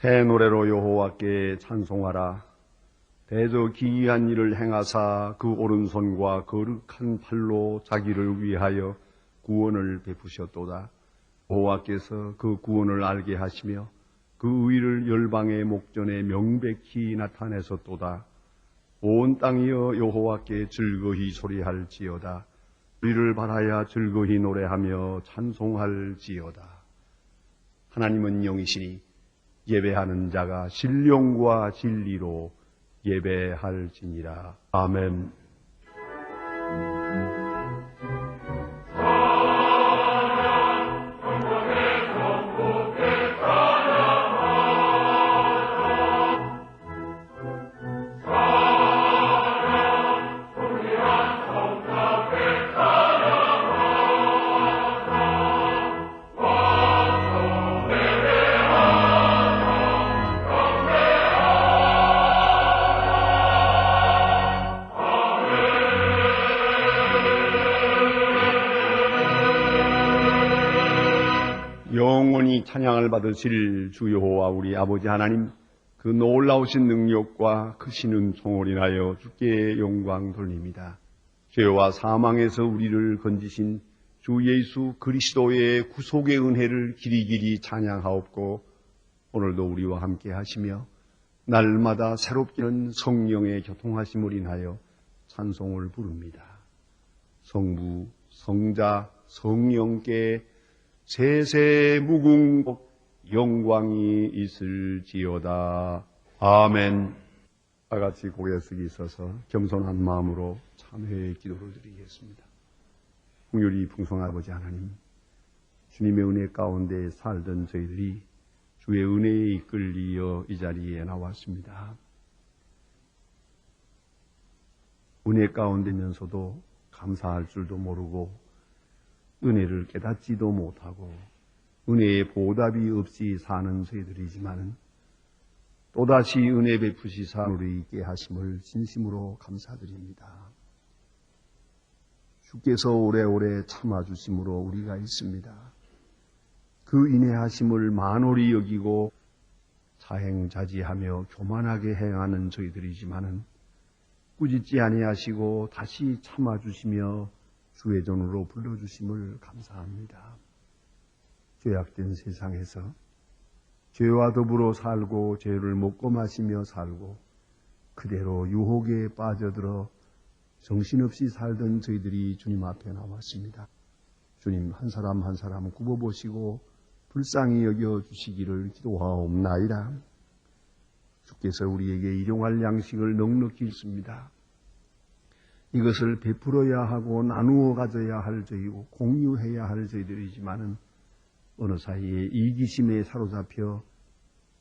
새 노래로 여호와께 찬송하라. 대저 기이한 일을 행하사 그 오른손과 거룩한 팔로 자기를 위하여 구원을 베푸셨도다. 여호와께서 그 구원을 알게 하시며 그 의를 열방의 목전에 명백히 나타내셨도다. 온 땅이여 여호와께 즐거이 소리할지어다. 우리를 바라야 즐거이 노래하며 찬송할지어다. 하나님은 영이시니 예배하는 자가 신령과 진리로 예배할지니라. 아멘. 영원히 찬양을 받으실 주 여호와 우리 아버지 하나님, 그 놀라우신 능력과 크신 은총을 인하여 주께 영광 돌립니다. 죄와 사망에서 우리를 건지신 주 예수 그리스도의 구속의 은혜를 길이길이 찬양하옵고, 오늘도 우리와 함께 하시며 날마다 새롭기는 성령의 교통하심을 인하여 찬송을 부릅니다. 성부, 성자, 성령께 세세 무궁복 영광이 있을지어다. 아멘. 다같이 고개 숙이 있어서 겸손한 마음으로 참회의 기도를 드리겠습니다. 풍휼히 풍성한 아버지 하나님, 주님의 은혜 가운데 살던 저희들이 주의 은혜에 이끌리어 이 자리에 나왔습니다. 은혜 가운데면서도 감사할 줄도 모르고 은혜를 깨닫지도 못하고 은혜의 보답이 없이 사는 저희들이지만 또다시 은혜 베푸시사 우리 있게 하심을 진심으로 감사드립니다. 주께서 오래오래 참아주심으로 우리가 있습니다. 그 인내하심을 만홀히 여기고 자행자지하며 교만하게 행하는 저희들이지만 꾸짖지 아니하시고 다시 참아주시며 주의 전으로 불러주심을 감사합니다. 죄악된 세상에서 죄와 더불어 살고 죄를 먹고 마시며 살고 그대로 유혹에 빠져들어 정신없이 살던 저희들이 주님 앞에 나왔습니다. 주님 한 사람 한 사람 굽어보시고 불쌍히 여겨주시기를 기도하옵나이다. 주께서 우리에게 일용할 양식을 넉넉히 주십니다. 이것을 베풀어야 하고 나누어 가져야 할 저희고 공유해야 할 저희들이지만은 어느 사이에 이기심에 사로잡혀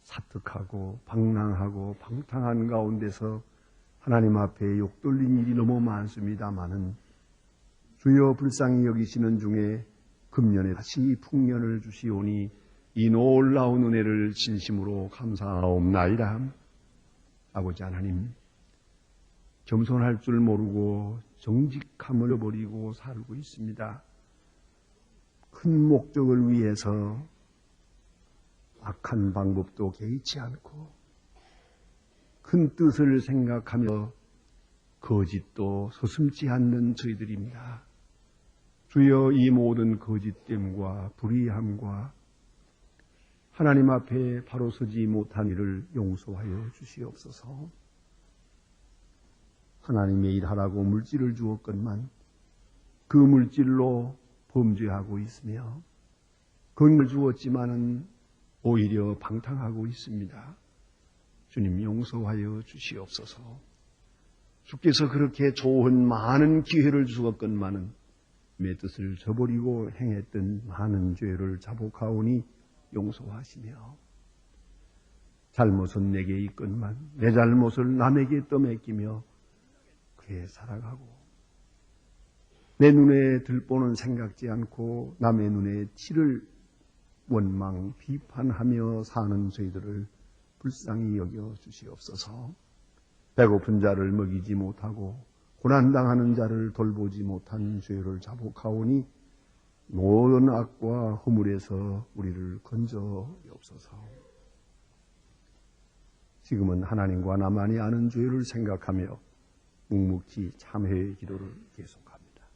사특하고 방랑하고 방탕한 가운데서 하나님 앞에 욕돌린 일이 너무 많습니다마는 주여 불쌍히 여기시는 중에 금년에 다시 풍년을 주시오니 이 놀라운 은혜를 진심으로 감사하옵나이다. 아버지 하나님, 겸손할 줄 모르고 정직함을 버리고 살고 있습니다. 큰 목적을 위해서 악한 방법도 개의치 않고 큰 뜻을 생각하며 거짓도 서슴지 않는 저희들입니다. 주여 이 모든 거짓됨과 불의함과 하나님 앞에 바로 서지 못한 일을 용서하여 주시옵소서. 하나님의 일하라고 물질을 주었건만 그 물질로 범죄하고 있으며 건을 주었지만은 오히려 방탕하고 있습니다. 주님 용서하여 주시옵소서. 주께서 그렇게 좋은 많은 기회를 주었건만은 내 뜻을 저버리고 행했던 많은 죄를 자복하오니 용서하시며 잘못은 내게 있건만 내 잘못을 남에게 떠맡기며 그에 살아가고 내 눈에 들보는 생각지 않고 남의 눈에 티를 원망 비판하며 사는 저희들을 불쌍히 여겨 주시옵소서. 배고픈 자를 먹이지 못하고 고난당하는 자를 돌보지 못한 죄를 자복하오니 모든 악과 허물에서 우리를 건져옵소서. 지금은 하나님과 나만이 아는 죄를 생각하며 묵묵히 참회의 기도를 계속합니다.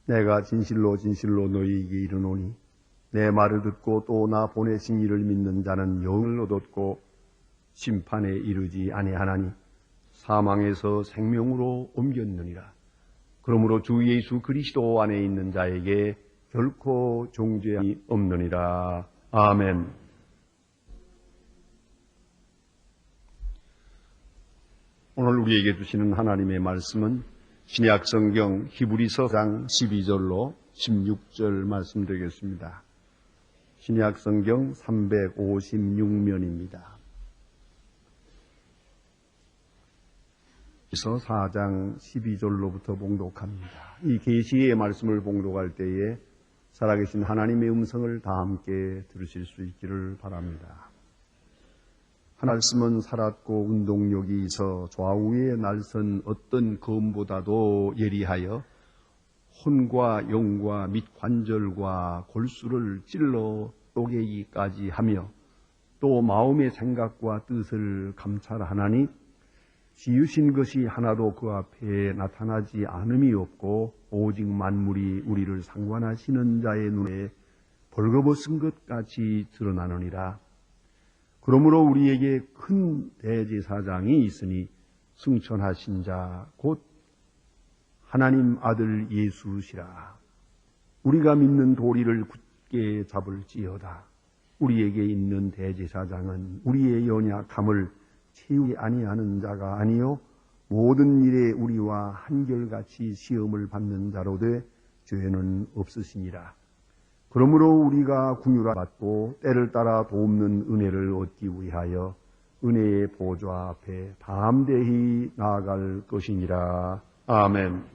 내가 진실로 진실로 너희에게 이르노니 내 말을 듣고 또 나 보내신 이를 믿는 자는 영을 얻었고 심판에 이르지 아니하나니 사망에서 생명으로 옮겼느니라. 그러므로 주 예수 그리스도 안에 있는 자에게 결코 정죄함이 없느니라. 아멘. 오늘 우리에게 주시는 하나님의 말씀은 신약 성경 히브리서 4장 12절로 16절 말씀드리겠습니다. 신약 성경 356면입니다. 히브리서 4장 12절로부터 봉독합니다. 이 계시의 말씀을 봉독할 때에 살아계신 하나님의 음성을 다 함께 들으실 수 있기를 바랍니다. 말씀은 살았고 운동력이 있어 좌우에 날선 어떤 검보다도 예리하여 혼과 영과 및 관절과 골수를 찔러 쪼개기까지 하며 또 마음의 생각과 뜻을 감찰하나니 지으신 것이 하나도 그 앞에 나타나지 않음이 없고 오직 만물이 우리를 상관하시는 자의 눈에 벌거벗은 것 같이 드러나느니라. 그러므로 우리에게 큰 대제사장이 있으니 승천하신 자 곧 하나님 아들 예수시라. 우리가 믿는 도리를 굳게 잡을지어다. 우리에게 있는 대제사장은 우리의 연약함을 채우지 아니하는 자가 아니요 모든 일에 우리와 한결같이 시험을 받는 자로 돼 죄는 없으시니라. 그러므로 우리가 긍휼을 받고 때를 따라 돕는 은혜를 얻기 위하여 은혜의 보좌 앞에 담대히 나아갈 것이니라. 아멘.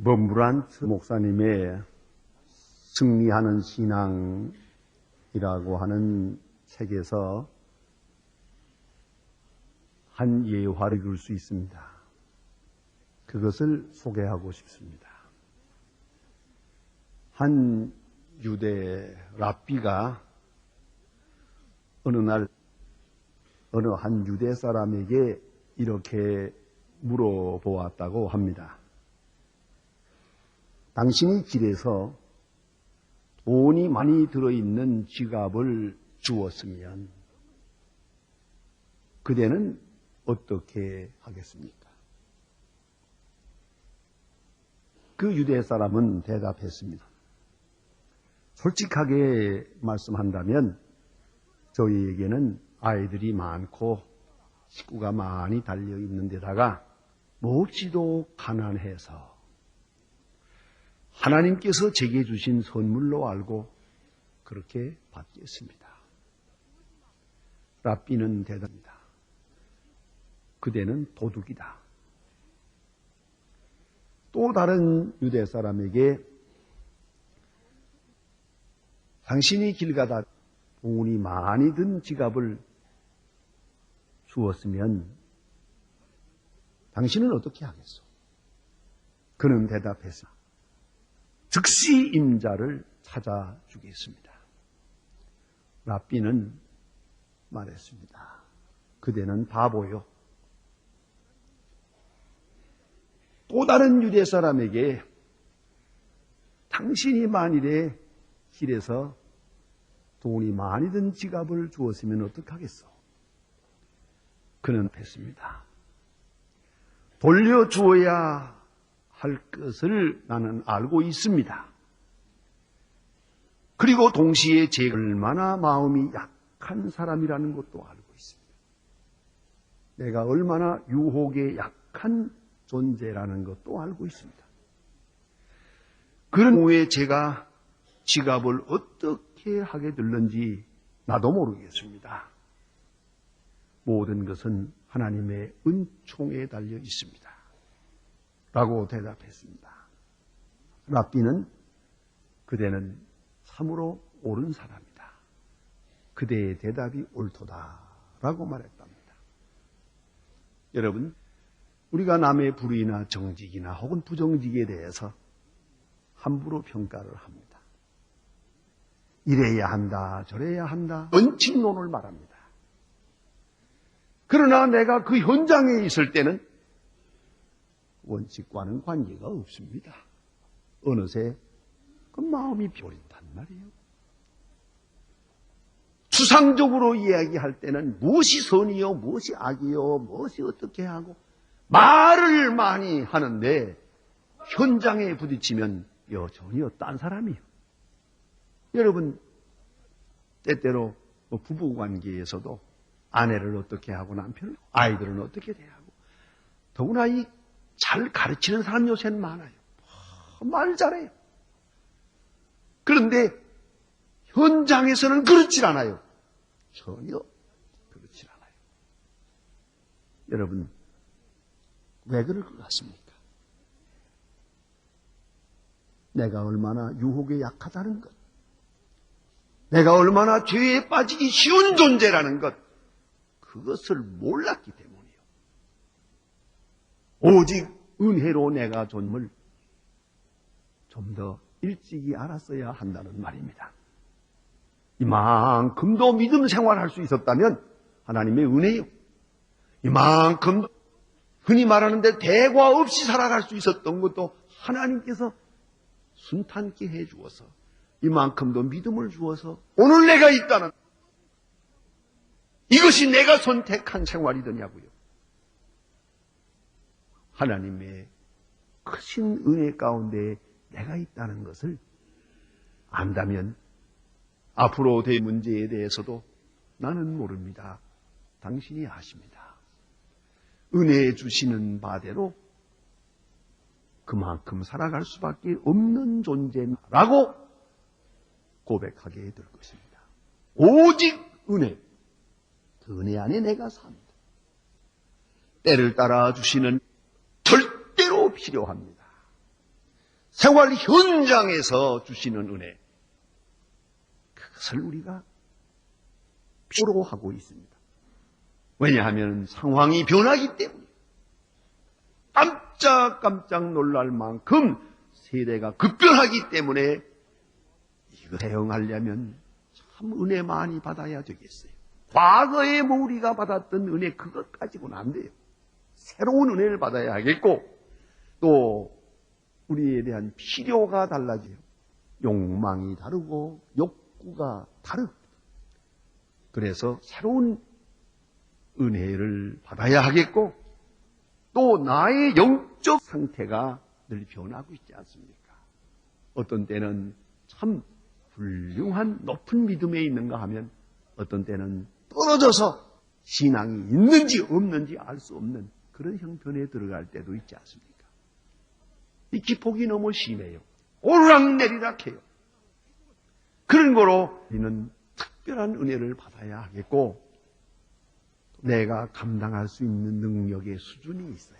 범브란트 목사님의 승리하는 신앙이라고 하는 책에서 한 예화를 읽을 수 있습니다. 그것을 소개하고 싶습니다. 한 유대 랍비가 어느 날 어느 한 유대 사람에게 이렇게 물어보았다고 합니다. 당신이 길에서 돈이 많이 들어있는 지갑을 주었으면 그대는 어떻게 하겠습니까? 그 유대 사람은 대답했습니다. 솔직하게 말씀한다면 저희에게는 아이들이 많고 식구가 많이 달려있는 데다가 몹시도 가난해서 하나님께서 제게 주신 선물로 알고 그렇게 받겠습니다. 랍비는 대답합니다. 그대는 도둑이다. 또 다른 유대 사람에게 당신이 길 가다 돈이 많이 든 지갑을 주었으면 당신은 어떻게 하겠소? 그는 대답했습니다. 즉시 임자를 찾아주겠습니다. 랍비는 말했습니다. 그대는 바보요. 또 다른 유대 사람에게 당신이 만일에 길에서 돈이 많이 든 지갑을 주었으면 어떡하겠소? 그는 했습니다. 돌려주어야 할 것을 나는 알고 있습니다. 그리고 동시에 제가 얼마나 마음이 약한 사람이라는 것도 알고 있습니다. 내가 얼마나 유혹에 약한 존재라는 것도 알고 있습니다. 그런 후에 제가 지갑을 어떻게 하게 될는지 나도 모르겠습니다. 모든 것은 하나님의 은총에 달려 있습니다. 라고 대답했습니다. 랍비는 그대는 참으로 옳은 사람이다. 그대의 대답이 옳도다. 라고 말했답니다. 여러분, 우리가 남의 불의나 정직이나 혹은 부정직에 대해서 함부로 평가를 합니다. 이래야 한다, 저래야 한다, 원칙론을 말합니다. 그러나 내가 그 현장에 있을 때는 원칙과는 관계가 없습니다. 어느새 그 마음이 변린단 말이에요. 추상적으로 이야기할 때는 무엇이 선이요, 무엇이 악이요, 무엇이 어떻게 하고 말을 많이 하는데 현장에 부딪히면 전혀 딴 사람이에요. 여러분, 때때로 부부관계에서도 아내를 어떻게 하고 남편을, 아이들은 어떻게 대하고, 더구나 이 잘 가르치는 사람 요새는 많아요. 말 잘해요. 그런데 현장에서는 그렇지 않아요. 전혀 그렇지 않아요. 여러분, 왜 그럴 것 같습니까? 내가 얼마나 유혹에 약하다는 것, 내가 얼마나 죄에 빠지기 쉬운 존재라는 것, 그것을 몰랐기 때문이에요. 오직 은혜로 내가 존을 좀 더 일찍이 알았어야 한다는 말입니다. 이만큼도 믿음 생활할 수 있었다면 하나님의 은혜요. 이만큼 흔히 말하는데 대과 없이 살아갈 수 있었던 것도 하나님께서 순탄케 해 주어서 이만큼도 믿음을 주어서 오늘 내가 있다는, 이것이 내가 선택한 생활이더냐고요. 하나님의 크신 은혜 가운데 내가 있다는 것을 안다면 앞으로 될 문제에 대해서도 나는 모릅니다. 당신이 아십니다. 은혜 주시는 바대로 그만큼 살아갈 수밖에 없는 존재라고 고백하게 될 것입니다. 오직 은혜, 그 은혜 안에 내가 삽니다. 때를 따라 주시는 절대로 필요합니다. 생활 현장에서 주시는 은혜, 그것을 우리가 필요로 하고 있습니다. 왜냐하면 상황이 변하기 때문에 깜짝 놀랄 만큼 세대가 급변하기 때문에 이거 대응하려면 참 은혜 많이 받아야 되겠어요. 과거에 우리가 받았던 은혜 그것 가지고는 안 돼요. 새로운 은혜를 받아야 하겠고, 또 우리에 대한 필요가 달라져요. 욕망이 다르고 욕구가 다르고, 그래서 새로운 은혜를 받아야 하겠고, 또 나의 영적 상태가 늘 변하고 있지 않습니까? 어떤 때는 참 훌륭한 높은 믿음에 있는가 하면 어떤 때는 떨어져서 신앙이 있는지 없는지 알 수 없는 그런 형편에 들어갈 때도 있지 않습니까? 이 기폭이 너무 심해요. 오르락내리락 해요. 그런 거로 우리는 특별한 은혜를 받아야 하겠고, 내가 감당할 수 있는 능력의 수준이 있어요.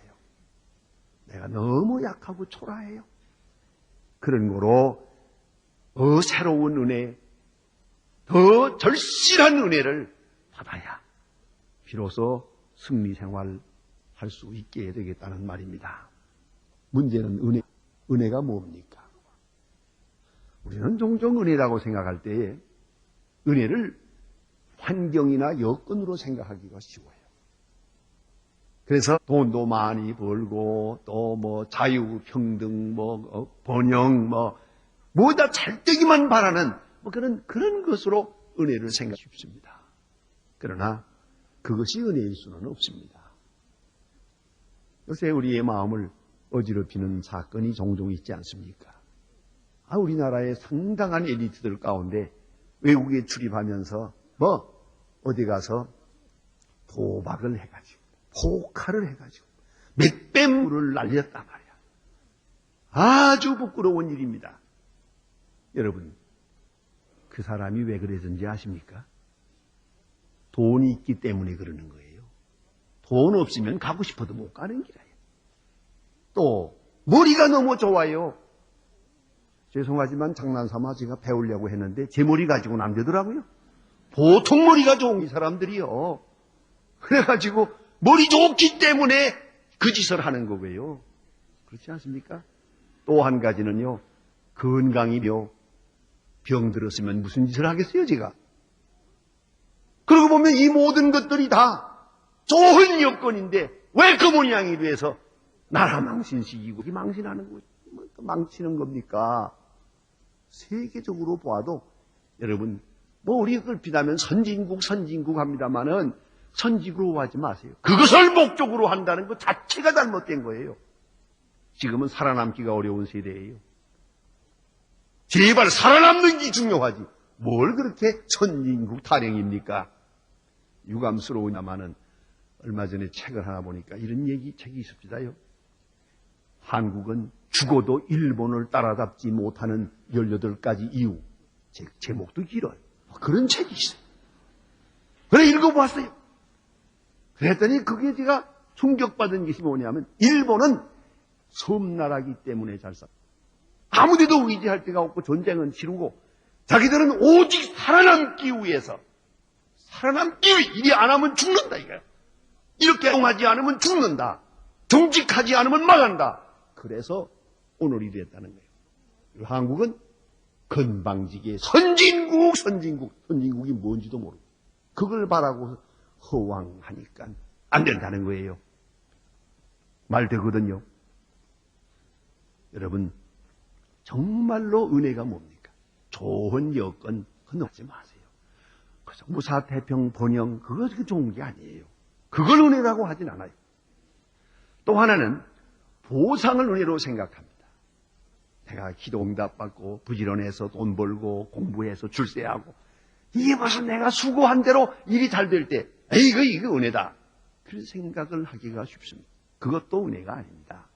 내가 너무 약하고 초라해요. 그런 거로 더 새로운 은혜, 더 절실한 은혜를 받아야 비로소 승리 생활 할 수 있게 되겠다는 말입니다. 문제는 은혜가 뭡니까? 우리는 종종 은혜라고 생각할 때에 은혜를 환경이나 여건으로 생각하기가 쉬워요. 그래서 돈도 많이 벌고, 또 자유, 평등, 번영, 다 잘 되기만 바라는 그런 것으로 은혜를 생각하기 쉽습니다. 그러나 그것이 은혜일 수는 없습니다. 요새 우리의 마음을 어지럽히는 사건이 종종 있지 않습니까? 우리나라의 상당한 엘리트들 가운데 외국에 출입하면서 어디 가서 도박을 해가지고 포카를 해가지고 몇백 물을 날렸단 말이야. 아주 부끄러운 일입니다. 여러분, 그 사람이 왜 그랬는지 아십니까? 돈이 있기 때문에 그러는 거예요. 돈 없으면 가고 싶어도 못 가는 길이에요. 또 머리가 너무 좋아요. 죄송하지만 장난삼아 제가 배우려고 했는데 제 머리 가지고는 안 되더라고요. 보통 머리가 좋은 이 사람들이요. 그래가지고 머리 좋기 때문에 그 짓을 하는 거고요. 그렇지 않습니까? 또 한 가지는요, 건강이며 병 들었으면 무슨 짓을 하겠어요, 제가? 그러고 보면 이 모든 것들이 다 좋은 여건인데 왜 그 모양이 돼서 나라 망신시키고 망신하는 거, 망치는 겁니까? 세계적으로 보아도 여러분, 우리가 끌피다면 선진국 합니다만은 선진국으로 하지 마세요. 그것을 목적으로 한다는 것 자체가 잘못된 거예요. 지금은 살아남기가 어려운 세대예요. 제발 살아남는 게 중요하지. 뭘 그렇게 선진국 타령입니까? 유감스러우냐마는 얼마 전에 책을 하나 보니까 이런 책이 있습니다요. 한국은 죽어도 일본을 따라잡지 못하는 18가지 이유. 제목도 길어요. 그런 책이 있어요. 그래 읽어봤어요. 그랬더니 그게 제가 충격받은 것이 뭐냐면, 일본은 섬나라기 때문에 잘 살. 아무데도 의지할 데가 없고 전쟁은 치르고 자기들은 오직 살아남기 위해서, 이리 안 하면 죽는다 이거야. 이렇게 행동하지 않으면 죽는다. 정직하지 않으면 망한다. 그래서 오늘이 됐다는 거예요. 그리고 한국은 건방지게 선진국이 뭔지도 모르고 그걸 바라고 허황하니까 안 된다는 거예요. 말 되거든요. 여러분, 정말로 은혜가 뭡니까? 좋은 여건 건너지 마세요. 그래서 무사태평 번영 그거 좋은 게 아니에요. 그걸 은혜라고 하진 않아요. 또 하나는 보상을 은혜로 생각합니다. 내가 기도 응답받고 부지런해서 돈 벌고 공부해서 출세하고 이게 무슨 내가 수고한 대로 일이 잘 될 때 이거 은혜다. 그런 생각을 하기가 쉽습니다. 그것도 은혜가 아닙니다.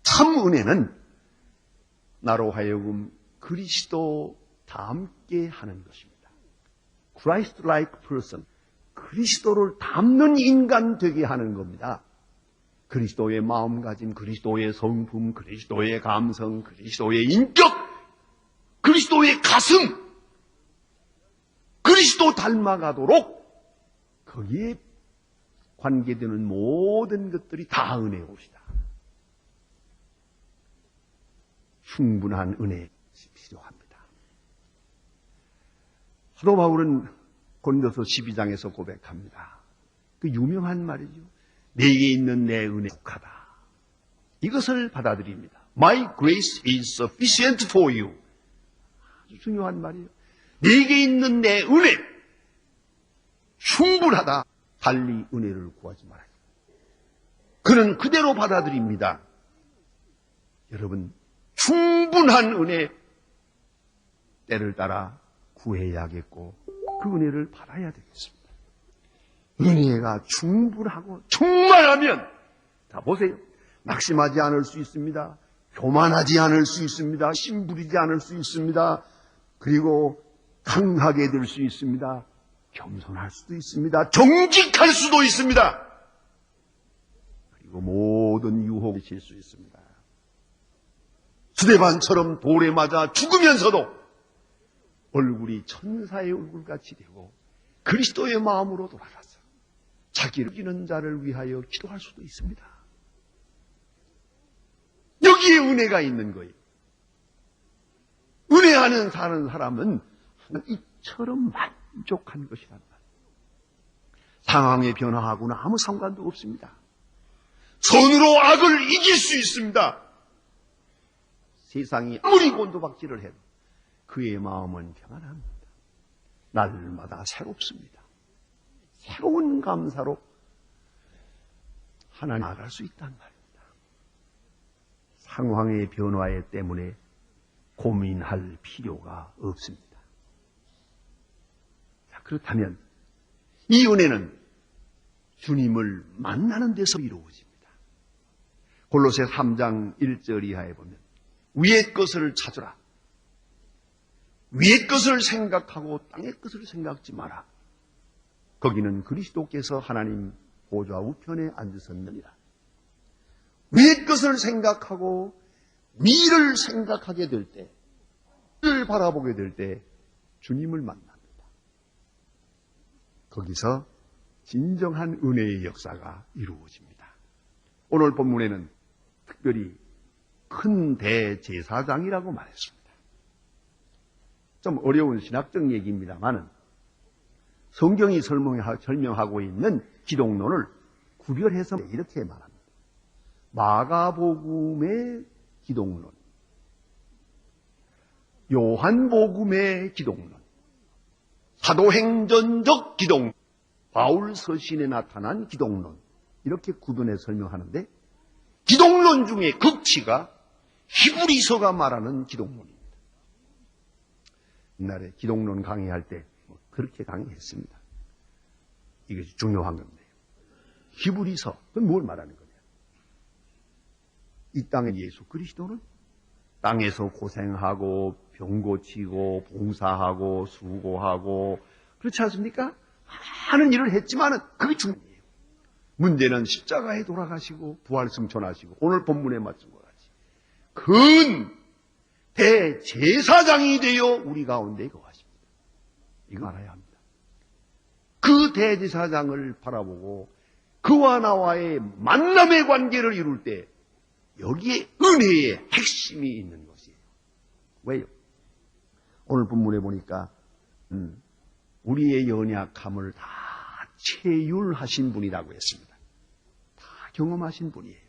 참 은혜는 나로 하여금 그리스도 닮게 하는 것입니다. Christ-like person. 그리스도를 닮는 인간 되게 하는 겁니다. 그리스도의 마음가짐, 그리스도의 성품, 그리스도의 감성, 그리스도의 인격, 그리스도의 가슴, 그리스도 닮아가도록 거기에 관계되는 모든 것들이 다 은혜의 옷이다. 충분한 은혜 필요합니다. 사도 바울은 고린도서 12장에서 고백합니다. 그 유명한 말이죠. 내게 있는 내 은혜 속하다. 이것을 받아들입니다. My grace is sufficient for you. 아주 중요한 말이에요. 내게 있는 내 은혜 충분하다. 달리 은혜를 구하지 말아요. 그는 그대로 받아들입니다. 여러분, 충분한 은혜 때를 따라 구해야겠고 그 은혜를 받아야 되겠습니다. 은혜가 충분하고 충만하면 자 보세요. 낙심하지 않을 수 있습니다. 교만하지 않을 수 있습니다. 심부리지 않을 수 있습니다. 그리고 강하게 될 수 있습니다. 겸손할 수도 있습니다. 정직할 수도 있습니다. 그리고 모든 유혹에 질 수 있습니다. 스데반처럼 돌에 맞아 죽으면서도 얼굴이 천사의 얼굴같이 되고 그리스도의 마음으로 돌아가서 자기를 이기는 자를 위하여 기도할 수도 있습니다. 여기에 은혜가 있는 거예요. 은혜하는 사는 사람은 이처럼 만족한 것이란 말이에요. 상황의 변화하고는 아무 상관도 없습니다. 선으로 악을 이길 수 있습니다. 세상이 아무리 곤두박질을 해도 그의 마음은 평안합니다. 날마다 새롭습니다. 새로운 감사로 하나님 나아갈 수 있단 말입니다. 상황의 변화에 때문에 고민할 필요가 없습니다. 자, 그렇다면 이 은혜는 주님을 만나는 데서 이루어집니다. 골로새 3장 1절 이하에 보면 위의 것을 찾으라. 위의 것을 생각하고 땅의 것을 생각지 마라. 거기는 그리스도께서 하나님 보좌 우편에 앉으셨느니라. 위의 것을 생각하고 위를 생각하게 될 때, 위를 바라보게 될 때 주님을 만납니다. 거기서 진정한 은혜의 역사가 이루어집니다. 오늘 본문에는 특별히 큰 대제사장이라고 말했습니다. 좀 어려운 신학적 얘기입니다만은 성경이 설명하고 있는 기독론을 구별해서 이렇게 말합니다. 마가복음의 기독론, 요한복음의 기독론, 사도행전적 기독론, 바울서신에 나타난 기독론, 이렇게 구분해 설명하는데 기독론 중에 극치가 히브리서가 말하는 기독론입니다. 옛날에 기독론 강의할 때 그렇게 강의했습니다. 이것이 중요한 겁니다. 히브리서, 그건 뭘 말하는 거냐? 이 땅의 예수 그리스도는 땅에서 고생하고 병 고치고 봉사하고 수고하고 그렇지 않습니까? 많은 일을 했지만은 그게 중요해요. 문제는 십자가에 돌아가시고 부활승천하시고 오늘 본문에 맞춘 것 같이 큰 대제사장이 되어 우리 가운데 거하십니다. 이거 알아야 합니다. 그 대제사장을 바라보고 그와 나와의 만남의 관계를 이룰 때 여기에 은혜의 핵심이 있는 것이에요. 왜요? 오늘 본문에 보니까 우리의 연약함을 다 체휼하신 분이라고 했습니다. 다 경험하신 분이에요.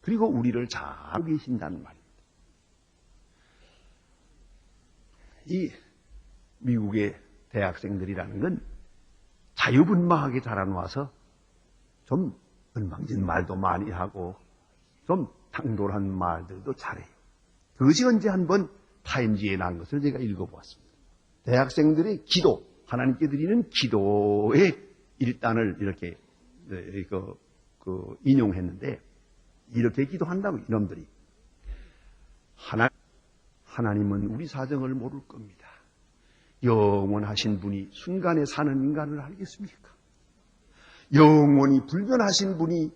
그리고 우리를 잘 알고 계신다는 말입니다. 이 미국의 대학생들이라는 건 자유분방하게 자라나와서 좀 건방진 말도 많이 하고 좀 당돌한 말들도 잘해요. 그것이 언제 한번 타임지에 난 것을 제가 읽어보았습니다. 대학생들의 기도, 하나님께 드리는 기도의 일단을 이렇게 인용했는데 이렇게 기도한다고 이놈들이 하나님은 우리 사정을 모를 겁니다. 영원하신 분이 순간에 사는 인간을 알겠습니까? 영원히 불변하신 분이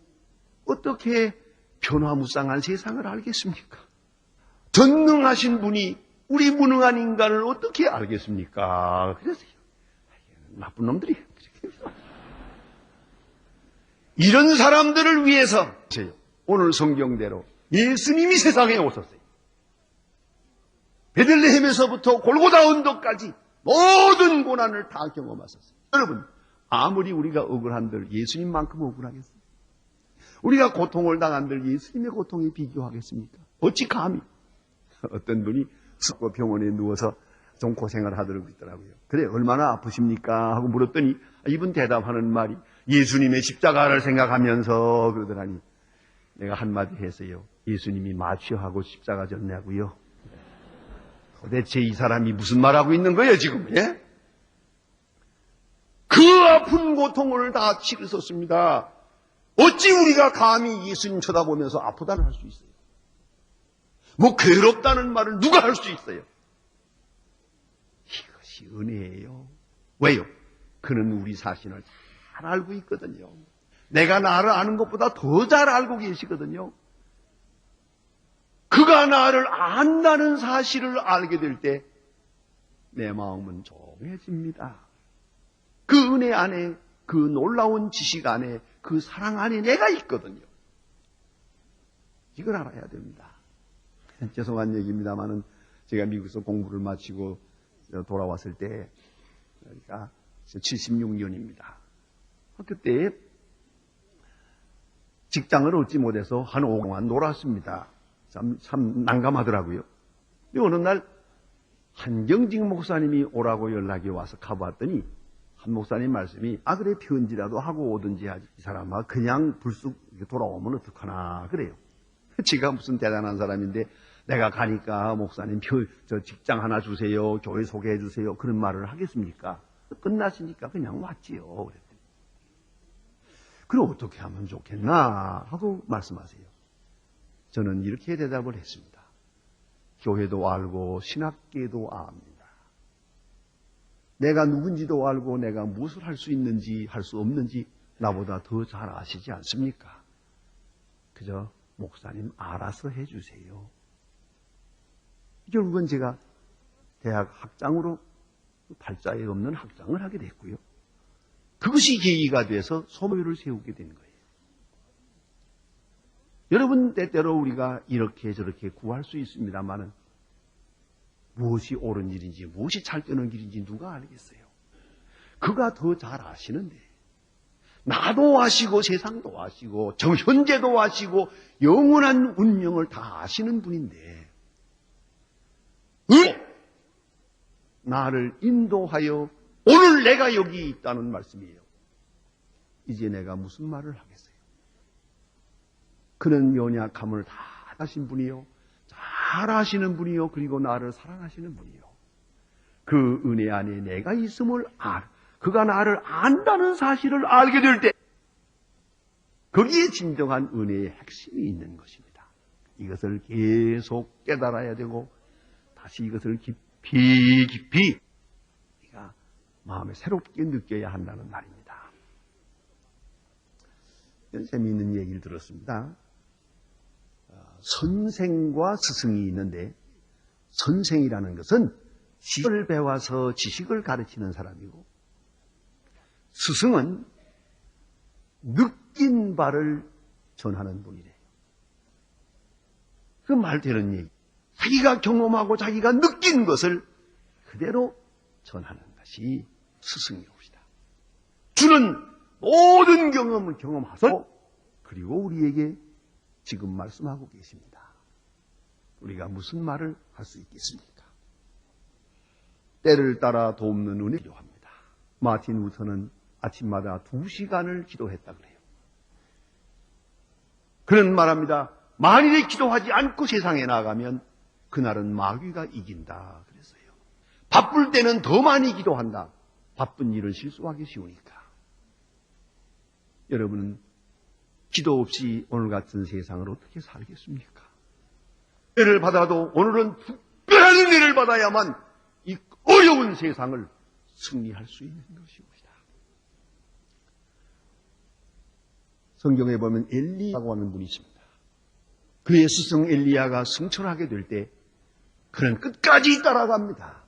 어떻게 변화무쌍한 세상을 알겠습니까? 전능하신 분이 우리 무능한 인간을 어떻게 알겠습니까? 그래서 나쁜 놈들이 이런 사람들을 위해서 오늘 성경대로 예수님이 세상에 오셨어요. 베들레헴에서부터 골고다 언덕까지 모든 고난을 다 경험하셨어요. 여러분, 아무리 우리가 억울한들 예수님만큼 억울하겠어요? 우리가 고통을 당한들 예수님의 고통에 비교하겠습니까? 어찌 감히? 어떤 분이 병원에 누워서 좀 고생을 하도록 있더라고요. 그래, 얼마나 아프십니까? 하고 물었더니 이분 대답하는 말이 예수님의 십자가를 생각하면서 그러더라니. 내가 한마디 했어요. 예수님이 마취하고 십자가 졌냐고요? 도대체 이 사람이 무슨 말하고 있는 거예요, 지금? 예? 그 아픈 고통을 다 치르셨습니다. 어찌 우리가 감히 예수님 쳐다보면서 아프다는 할 수 있어요? 뭐 괴롭다는 말을 누가 할 수 있어요? 이것이 은혜예요. 왜요? 그는 우리 자신을 잘 알고 있거든요. 내가 나를 아는 것보다 더 잘 알고 계시거든요. 그가 나를 안다는 사실을 알게 될 때 내 마음은 조용해집니다. 그 은혜 안에, 그 놀라운 지식 안에, 그 사랑 안에 내가 있거든요. 이걸 알아야 됩니다. 죄송한 얘기입니다만은 제가 미국에서 공부를 마치고 돌아왔을 때, 그러니까 76년입니다. 그때 직장을 얻지 못해서 한 5년 동안 놀았습니다. 참 난감하더라고요. 어느 날 한경직 목사님이 오라고 연락이 와서 가봤더니 한 목사님 말씀이 그래 편지라도 하고 오든지 하지. 이 사람아 그냥 불쑥 돌아오면 어떡하나 그래요. 제가 무슨 대단한 사람인데 내가 가니까 목사님 저 직장 하나 주세요. 교회 소개해 주세요. 그런 말을 하겠습니까? 끝났으니까 그냥 왔지요. 그랬더니. 그럼 어떻게 하면 좋겠나 하고 말씀하세요. 저는 이렇게 대답을 했습니다. 교회도 알고 신학계도 압니다. 내가 누군지도 알고 내가 무엇을 할 수 있는지 할 수 없는지 나보다 더 잘 아시지 않습니까? 그저 목사님 알아서 해주세요. 결국은 제가 대학 학장으로 발자에 없는 학장을 하게 됐고요. 그것이 계기가 돼서 소모회를 세우게 된 거예요. 여러분 때때로 우리가 이렇게 저렇게 구할 수 있습니다만은 무엇이 옳은 일인지 무엇이 잘 되는 길인지 누가 알겠어요? 그가 더 잘 아시는데 나도 아시고 세상도 아시고 현재도 아시고 영원한 운명을 다 아시는 분인데 나를 인도하여 오늘 내가 여기 있다는 말씀이에요. 이제 내가 무슨 말을 하겠어요? 그는 연약함을 다 아신 분이요. 잘 아시는 분이요. 그리고 나를 사랑하시는 분이요. 그 은혜 안에 내가 있음을 그가 나를 안다는 사실을 알게 될 때 거기에 진정한 은혜의 핵심이 있는 것입니다. 이것을 계속 깨달아야 되고 다시 이것을 깊이 우리가 마음에 새롭게 느껴야 한다는 말입니다. 재미있는 얘기를 들었습니다. 선생과 스승이 있는데 선생이라는 것은 지식을 배워서 지식을 가르치는 사람이고 스승은 느낀 바를 전하는 분이래요. 그 말 되는 얘기. 자기가 경험하고 자기가 느낀 것을 그대로 전하는 것이 스승이옵니다. 주는 모든 경험을 경험하셔 그리고 우리에게 지금 말씀하고 계십니다. 우리가 무슨 말을 할 수 있겠습니까? 때를 따라 돕는 은혜 필요합니다. 마틴 루터는 아침마다 2시간을 기도했다 그래요. 그는 말합니다. 만일에 기도하지 않고 세상에 나가면 그날은 마귀가 이긴다 그랬어요. 바쁠 때는 더 많이 기도한다. 바쁜 일은 실수하기 쉬우니까. 여러분은 기도 없이 오늘 같은 세상을 어떻게 살겠습니까? 은혜를 받아도 오늘은 특별한 은혜를 받아야만 이 어려운 세상을 승리할 수 있는 것입니다. 성경에 보면 엘리야라고 하는 분이 있습니다. 그의 스승 엘리야가 승천하게 될 때 그는 끝까지 따라갑니다.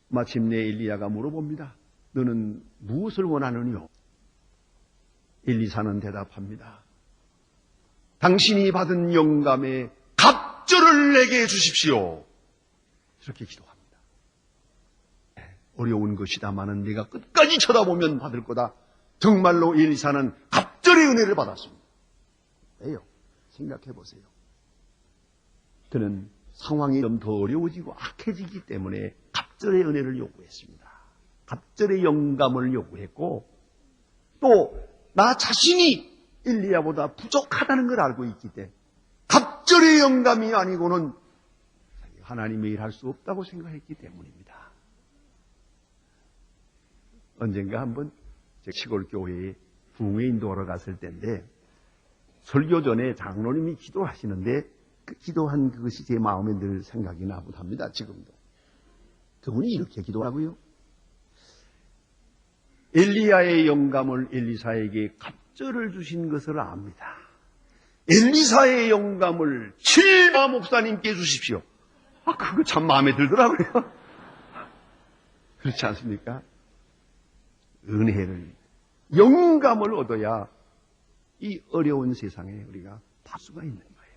마침내 엘리야가 물어봅니다. 너는 무엇을 원하느뇨? 엘리사는 대답합니다. 당신이 받은 영감에 갑절을 내게 주십시오. 이렇게 기도합니다. 어려운 것이다마는 네가 끝까지 쳐다보면 받을 거다. 정말로 엘리사는 갑절의 은혜를 받았습니다. 왜요? 생각해 보세요. 그는 상황이 좀 더 어려워지고 악해지기 때문에 갑절의 은혜를 요구했습니다. 갑절의 영감을 요구했고 또 나 자신이 엘리야보다 부족하다는 걸 알고 있기 때문에 갑절의 영감이 아니고는 하나님의 일 할 수 없다고 생각했기 때문입니다. 언젠가 한번 시골 교회에 부흥회 인도하러 갔을 때인데 설교 전에 장로님이 기도하시는데 그 기도한 그것이 제 마음에 늘 생각이 나곤 합니다. 지금도. 그분이 이렇게 기도하고요. 엘리야의 영감을 엘리사에게 갑절을 주신 것을 압니다. 엘리사의 영감을 칠마 목사님께 주십시오. 그거 참 마음에 들더라고요. 그렇지 않습니까? 은혜를, 영감을 얻어야 이 어려운 세상에 우리가 살 수가 있는 거예요.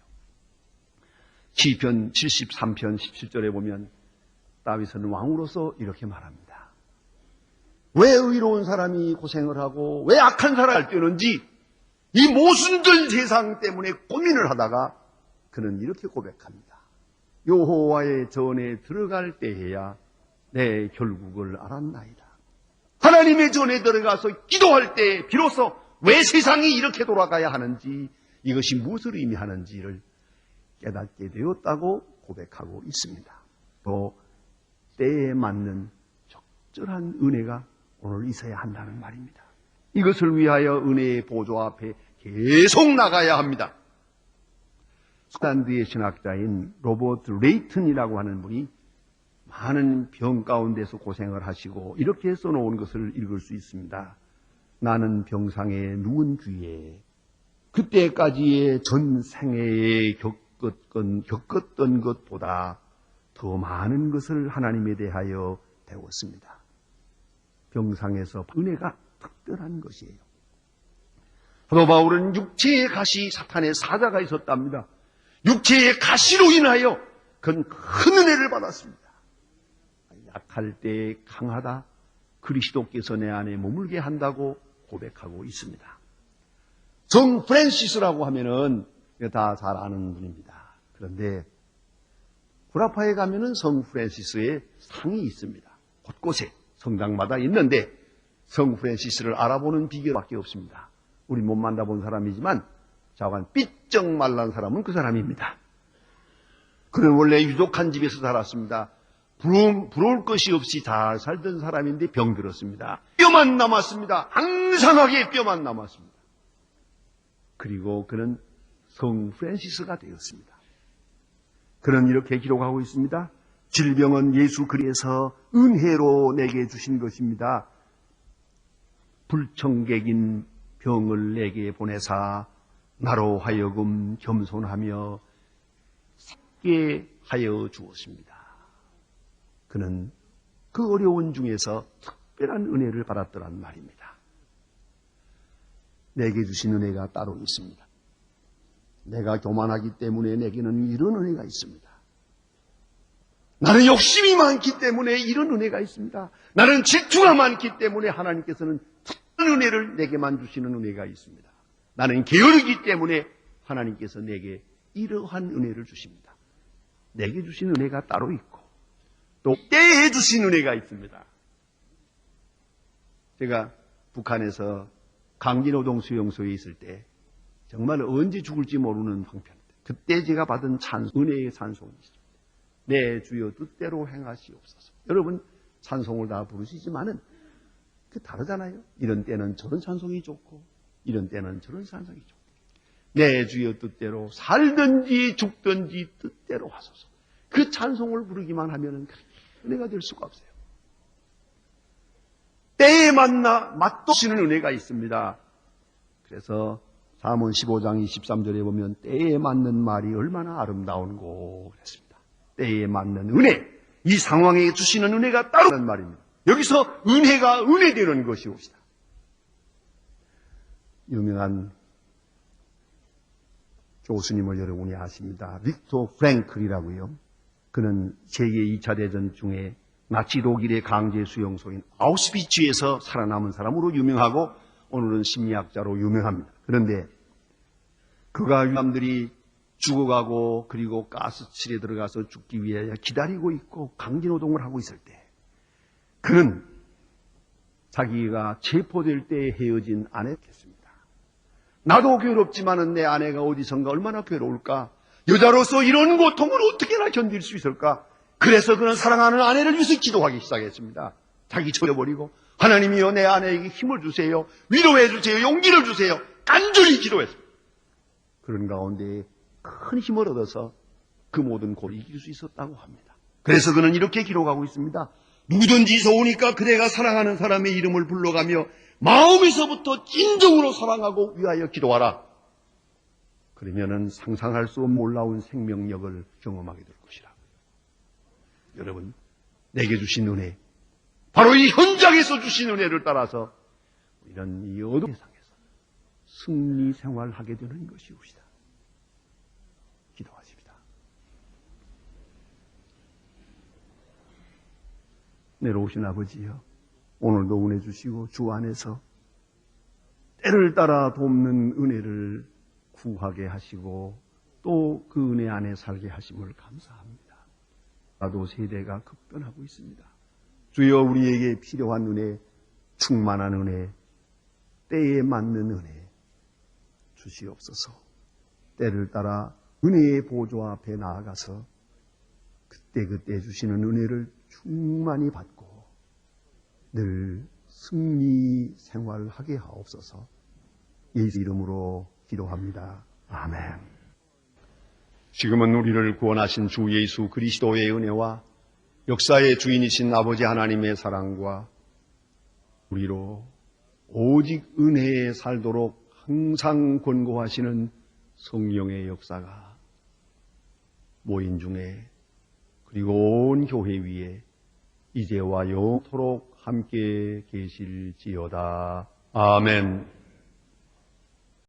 시편 73편 17절에 보면 다윗은 왕으로서 이렇게 말합니다. 왜 의로운 사람이 고생을 하고 왜 악한 사람을 뛰는지 이 모순된 세상 때문에 고민을 하다가 그는 이렇게 고백합니다. 여호와의 전에 들어갈 때에야 내 결국을 알았나이다. 하나님의 전에 들어가서 기도할 때 비로소 왜 세상이 이렇게 돌아가야 하는지 이것이 무엇을 의미하는지를 깨닫게 되었다고 고백하고 있습니다. 또 때에 맞는 적절한 은혜가 오늘 있어야 한다는 말입니다. 이것을 위하여 은혜의 보좌 앞에 계속 나가야 합니다. 스탠드의 신학자인 로버트 레이튼이라고 하는 분이 많은 병 가운데서 고생을 하시고 이렇게 써놓은 것을 읽을 수 있습니다. 나는 병상에 누운 뒤에 그때까지의 전 생애에 겪었던 것보다 더 많은 것을 하나님에 대하여 배웠습니다. 병상에서 은혜가 특별한 것이에요. 사도 바울은 육체의 가시 사탄의 사자가 있었답니다. 육체의 가시로 인하여 그는 큰 은혜를 받았습니다. 약할 때 강하다. 그리스도께서 내 안에 머물게 한다고 고백하고 있습니다. 성 프랜시스라고 하면은 다 잘 아는 분입니다. 그런데 구라파에 가면은 성 프랜시스의 상이 있습니다. 곳곳에 성당마다 있는데 성 프랜시스를 알아보는 비결밖에 없습니다. 우리 못 만나본 사람이지만 자관 삐쩍 말란 사람은 그 사람입니다. 그는 원래 유족한 집에서 살았습니다. 부러울 것이 없이 잘 살던 사람인데 병들었습니다. 뼈만 남았습니다. 앙상하게 뼈만 남았습니다. 그리고 그는 성 프랜시스가 되었습니다. 그는 이렇게 기록하고 있습니다. 질병은 예수 그리스도에서 은혜로 내게 주신 것입니다. 불청객인 병을 내게 보내사 나로 하여금 겸손하며 살게 하여 주었습니다. 그는 그 어려운 중에서 특별한 은혜를 받았더란 말입니다. 내게 주신 은혜가 따로 있습니다. 내가 교만하기 때문에 내게는 이런 은혜가 있습니다. 나는 욕심이 많기 때문에 이런 은혜가 있습니다. 나는 질투가 많기 때문에 하나님께서는 특별한 은혜를 내게만 주시는 은혜가 있습니다. 나는 게으르기 때문에 하나님께서 내게 이러한 은혜를 주십니다. 내게 주신 은혜가 따로 있고 또 때에 주신 은혜가 있습니다. 제가 북한에서 강진호동 수용소에 있을 때 정말 언제 죽을지 모르는 방편. 그때 제가 받은 은혜의 찬송이 있습니다. 내 주여 뜻대로 행하시옵소서. 여러분 찬송을 다 부르시지만은 그 다르잖아요. 이런 때는 저런 찬송이 좋고 이런 때는 저런 찬송이 좋고 내 주여 뜻대로 살든지 죽든지 뜻대로 하소서. 그 찬송을 부르기만 하면은 은혜가 될 수가 없어요. 때에 맞나 맛도시는 은혜가 있습니다. 그래서 잠언 15장 23절에 보면 때에 맞는 말이 얼마나 아름다운고 그랬습니다. 때에 맞는 은혜, 이 상황에 주시는 은혜가 따르는 말입니다. 여기서 은혜가 은혜되는 것이옵시다. 유명한 교수님을 여러분이 아십니다. 빅토 프랭클이라고요. 그는 제2차 대전 중에 나치 독일의 강제 수용소인 아우슈비츠에서 살아남은 사람으로 유명하고 오늘은 심리학자로 유명합니다. 그런데 그가 사람들이 죽어가고 그리고 가스실에 들어가서 죽기 위해 기다리고 있고 강제노동을 하고 있을 때 그는 자기가 체포될 때 헤어진 아내였습니다. 나도 괴롭지만은 내 아내가 어디선가 얼마나 괴로울까? 여자로서 이런 고통을 어떻게나 견딜 수 있을까? 그래서 그는 사랑하는 아내를 위해서 기도하기 시작했습니다. 자기 쳐버리고 하나님이여 내 아내에게 힘을 주세요. 위로해 주세요. 용기를 주세요. 간절히 기도했습니다. 그런 가운데 큰 힘을 얻어서 그 모든 고를 이길 수 있었다고 합니다. 그래서 그는 이렇게 기록하고 있습니다. 누구든지 서오니까 그대가 사랑하는 사람의 이름을 불러가며 마음에서부터 진정으로 사랑하고 위하여 기도하라. 그러면은 상상할 수 없는 놀라운 생명력을 경험하게 될 것이라. 여러분, 내게 주신 은혜, 바로 이 현장에서 주신 은혜를 따라서 이런 이 어둠 세상에서 승리 생활하게 되는 것이옵시다. 기도하십니다. 내려오신 아버지여, 오늘도 은혜 주시고 주 안에서 때를 따라 돕는 은혜를 구하게 하시고 또 그 은혜 안에 살게 하심을 감사합니다. 나도 세대가 급변하고 있습니다. 주여 우리에게 필요한 은혜, 충만한 은혜, 때에 맞는 은혜 주시옵소서. 때를 따라 은혜의 보좌 앞에 나아가서 그때 주시는 은혜를 충만히 받고 늘 승리 생활하게 하옵소서. 예수 이름으로 기도합니다. 아멘. 지금은 우리를 구원하신 주 예수 그리스도의 은혜와 역사의 주인이신 아버지 하나님의 사랑과 우리로 오직 은혜에 살도록 항상 권고하시는 성령의 역사가 모인 중에 그리고 온 교회 위에 이제와 영토록 함께 계실지어다. 아멘.